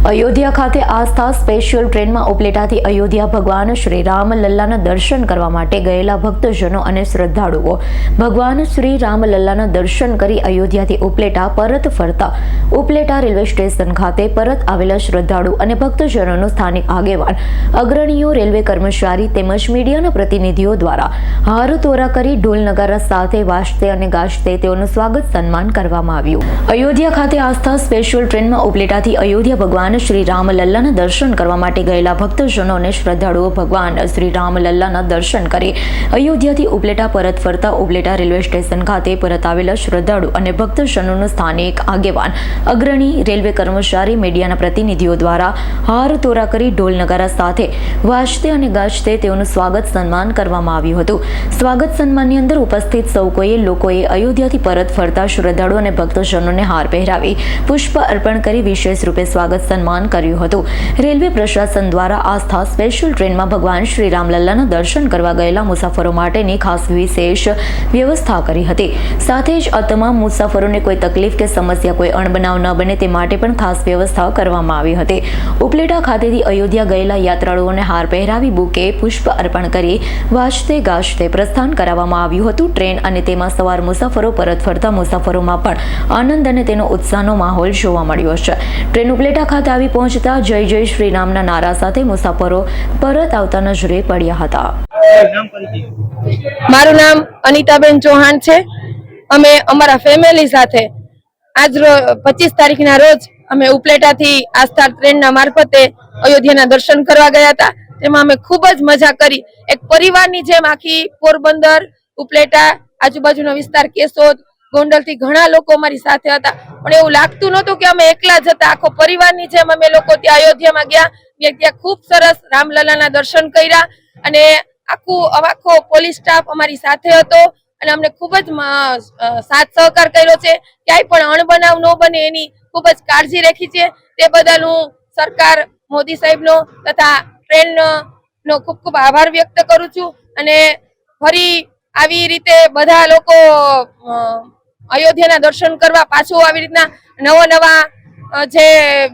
અયોધ્યા ખાતે આસ્થા સ્પેશિયલ ટ્રેનમાં ઉપલેટાથી અયોધ્યા ભગવાન શ્રી રામ લલ્લાના દર્શન કરવા માટે ગયેલા ભક્તજનો અને શ્રદ્ધાળુઓ ભગવાન શ્રી રામ લલ્લાના દર્શન કરી અયોધ્યાથી ઉપલેટા પરત ફરતા ઉપલેટા રેલવે સ્ટેશન ખાતે પરત આવેલા શ્રદ્ધાળુ અને ભક્તજનોનું સ્થાનિક આગેવાન અગ્રણીઓ રેલવે કર્મચારી તેમજ મીડિયાના પ્રતિનિધિઓ દ્વારા હારતોરા કરી ઢોલ નગારા સાથે વાજતે અને ગાજતે તેઓનું સ્વાગત સન્માન કરવામાં આવ્યું। અયોધ્યા ખાતે આસ્થા સ્પેશિયલ ટ્રેનમાં ઉપલેટાથી અયોધ્યા ભગવાન શ્રી રામ લલ્લાના દર્શન કરવા માટે ગયેલા ભક્તજનો અને શ્રદ્ધાળુઓ ભગવાન શ્રી રામ લલ્લાના દર્શન કરી અયોધ્યાથી ઉપલેટા પરત ફરતા ઉપલેટા રેલવે સ્ટેશન ખાતે પરત આવેલા શ્રદ્ધાળુ અને ભક્તજનોનું સ્થાનિક આગેવાન અગ્રણી રેલવે કર્મચારી મીડિયાના પ્રતિનિધિઓ દ્વારા હારતોરા કરી ઢોલ નગારા સાથે વાજતે અને ગાજતે તેઓનું સ્વાગત સન્માન કરવામાં આવ્યું હતું। સ્વાગત સન્માનની અંદર ઉપસ્થિત સૌ લોકોએ અયોધ્યાથી પરત ફરતા શ્રદ્ધાળુ અને ભક્તજનોને હાર પહેરાવી પુષ્પ અર્પણ કરી વિશેષ રૂપે સ્વાગત સન્માન કર્યું હતું। રેલવે પ્રશાસન દ્વારા આસ્થા સ્પેશિયલ ટ્રેનમાં ભગવાન શ્રી રામલલ્લાના દર્શન કરવા ગયેલા મુસાફરો માટેની ખાસ વિશેષ વ્યવસ્થા કરી હતી। સાથે જ આ તમામ મુસાફરોને કોઈ તકલીફ કે સમસ્યા કોઈ અણબનાવ ન બને તે માટે પણ ખાસ વ્યવસ્થા કરવામાં આવી હતી। ઉપલેટા ખાતેથી અયોધ્યા ગયેલા યાત્રાળુઓને હાર પહેરાવી બુકે પુષ્પ અર્પણ કરી વાજતે ગાજતે પ્રસ્થાન કરાવવામાં આવ્યું હતું। ટ્રેન અને તેમાં સવાર મુસાફરો પરત ફરતા મુસાફરોમાં પણ આનંદ અને તેનો ઉત્સાહનો માહોલ જોવા મળ્યો છે। ટ્રેન ઉપલેટા ખાતે આવી પહોંચતા જય જય શ્રી રામના નારા સાથે મુસાફરો પરત આવતા નજરે પડ્યા હતા। મારું નામ અનિતાબેન ચૌહાણ છે। અમે અમારા ફેમિલી સાથે આજ 25 તારીખના રોજ અમે ઉપલેટાથી આસ્થા ટ્રેનના મારફતે અયોધ્યાના દર્શન કરવા ગયા હતા। તેમાં અમે ખૂબ જ મજા કરી। એક પરિવારની જેમ આખી પોરબંદર, ઉપલેટા, આજુબાજુનો વિસ્તાર, કેશોદ, ગોંડલથી ઘણા લોકો અમારી સાથે હતા, પણ એવું લાગતું નહોતું કે અમે એકલા જ હતા। આખો પરિવારની જેમ અમે લોકો ત્યાં અયોધ્યામાં ગયા। ત્યાં ખૂબ સરસ રામલલ્લાના દર્શન કર્યા અને આખો પોલીસ સ્ટાફ અમારી સાથે હતો અને અમને ખૂબ જ સાથ સહકાર કર્યો છે। ક્યાંય પણ અણબનાવ ન બને એની ખૂબ જ કાળજી રાખી છે। તે બદલ હું સરકાર, મોદી સાહેબનો તથા ટ્રેનનો ખૂબ ખૂબ આભાર વ્યક્ત કરું છું અને ફરી આવી રીતે બધા લોકો અયોધ્યાના દર્શન કરવા પાછું આવી રીતના નવા જે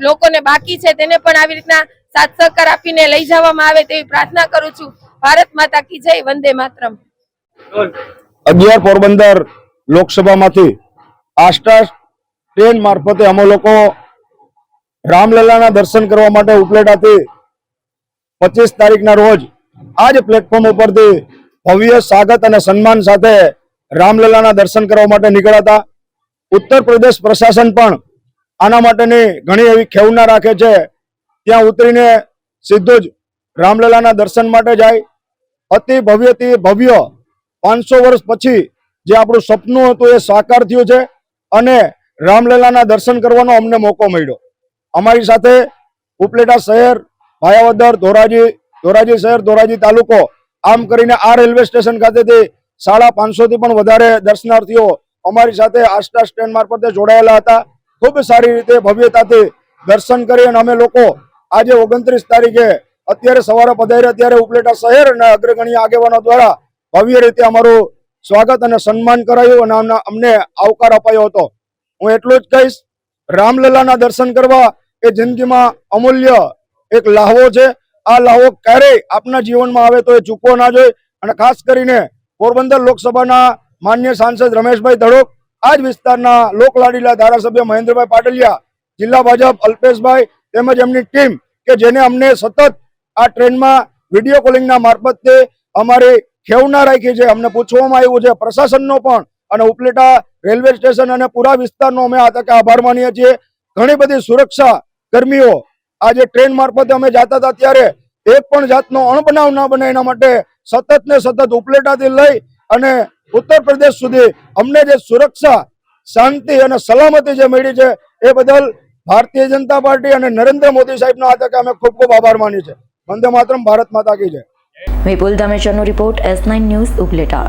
લોકોને બાકી છે તેને પણ આવી રીતના સાથ સહકાર આપીને લઈ જવામાં આવે તેવી પ્રાર્થના કરું છું। ભારત માતા કી જય, વંદે માતરમ। 11 પોરબંદર લોકસભામાંથી આસ્થા ટ્રેન મારફતે અમે લોકો રામલલ્લાના દર્શન કરવા માટે ઉપલેટાથી 25 તારીખના રોજ આ જ પ્લેટફોર્મ ઉપરથી ભવ્ય સ્વાગત અને સન્માન સાથે રામલલ્લાના દર્શન કરવા માટે નીકળ્યા હતા। ઉત્તર પ્રદેશ પ્રશાસન પણ આના માટેની ઘણી એવી ખેવના રાખે છે। ત્યાં ઉતરીને સીધું જ રામલલ્લાના દર્શન માટે જાય। અતિ ભવ્યથી ભવ્ય 500 વર્ષ પછી જે આપણું સપનું હતું એ સાકાર થયું છે અને રામલલ્લાના દર્શન કરવાનો અમને મોકો મળ્યો। અમારી સાથે ઉપલેટા શહેર, ભાયાવદર, ધોરાજી શહેર, ધોરાજી તાલુકો, આમ કરીને આ રેલવે સ્ટેશન ખાતેથી 550 થી પણ વધારે દર્શનાર્થીઓ અમારી સાથે આસ્થા ટ્રેન મારફતે જોડાયેલા હતા। ખૂબ સારી રીતે ભવ્યતાથી દર્શન કરી અને અમે લોકો આજે 29 તારીખે અત્યારે સવારે પધાર્યા ત્યારે ઉપલેટા શહેર અને અગ્રગણ્ય આગેવાનો દ્વારા ભવ્ય રીતે અમારું સ્વાગત અને સન્માન કરાયું અને અમને આવકાર અપાયો હતો। હું એટલું જ કહીશ, રામલલ્લાના દર્શન કરવા એ જિંદગીમાં અમૂલ્ય એક લાહવો છે। આ લાહવો ક્યારેય આપના જીવનમાં આવે તો એ ચૂકવો ના જોઈએ અને ખાસ કરીને પોરબંદર લોકસભાના માન્ય સાંસદ રમેશભાઈ ધડોક, આ જ વિસ્તારના લોકલાડીલા ધારાસભ્ય મહેન્દ્રભાઈ પાટલિયા, જિલ્લા ભાજપ અલ્પેશભાઈ તેમજ એમની ટીમ કે જેને અમને સતત આ ટ્રેનમાં વિડીયો કોલિંગના મારફતે અમારી ખેવના રાખી છે। અમને પૂછવામાં આવ્યું છે પ્રશાસનનો પણ અને ઉપલેટા રેલવે સ્ટેશન અને પૂરા વિસ્તારનો અમે આ તકે આભાર માનીએ છીએ। ઘણી બધી સુરક્ષા કર્મીઓ આજે ટ્રેન મારફતે અમે જતા હતા ત્યારે એક પણ જાતનો અણબનાવ ના બને એના માટે સતત ને સતત ઉપલેટાથી લઈ અને ઉત્તર પ્રદેશ સુધી અમને જે સુરક્ષા, શાંતિ અને સલામતી જે મળી છે એ બદલ ભારતીય જનતા પાર્ટી અને નરેન્દ્ર મોદી સાહેબનો આ તકે અમે ખૂબ ખૂબ આભાર માનીએ છીએ। વંદે માતરમ, ભારત માતા કી જય। વિપુલ ધામેચાનો રિપોર્ટ, S9 ન્યૂઝ, ઉપલેટા।